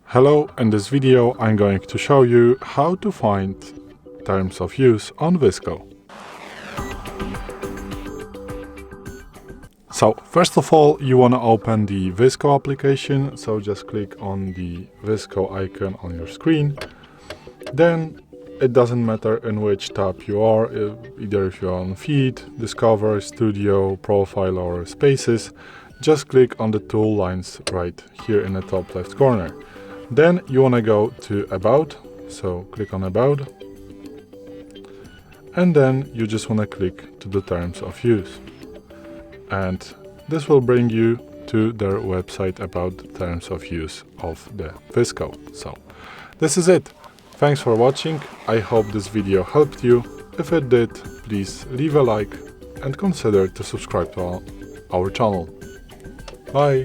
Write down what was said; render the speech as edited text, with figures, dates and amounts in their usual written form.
Hello, in this video I'm going to show you how to find terms of use on VSCO. So first of all you want to open the VSCO application, so just click on the VSCO icon on your screen. Then it doesn't matter in which tab you are, either if you're on Feed, Discover, Studio, Profile or Spaces, just click on the tool lines right here in the top left corner. Then you want to go to About, so click on About, and then you just want to click to the Terms of Use. And this will bring you to their website about the Terms of Use of the VSCO. So this is it. Thanks for watching. I hope this video helped you. If it did, please leave a like and consider to subscribe to our channel. Bye!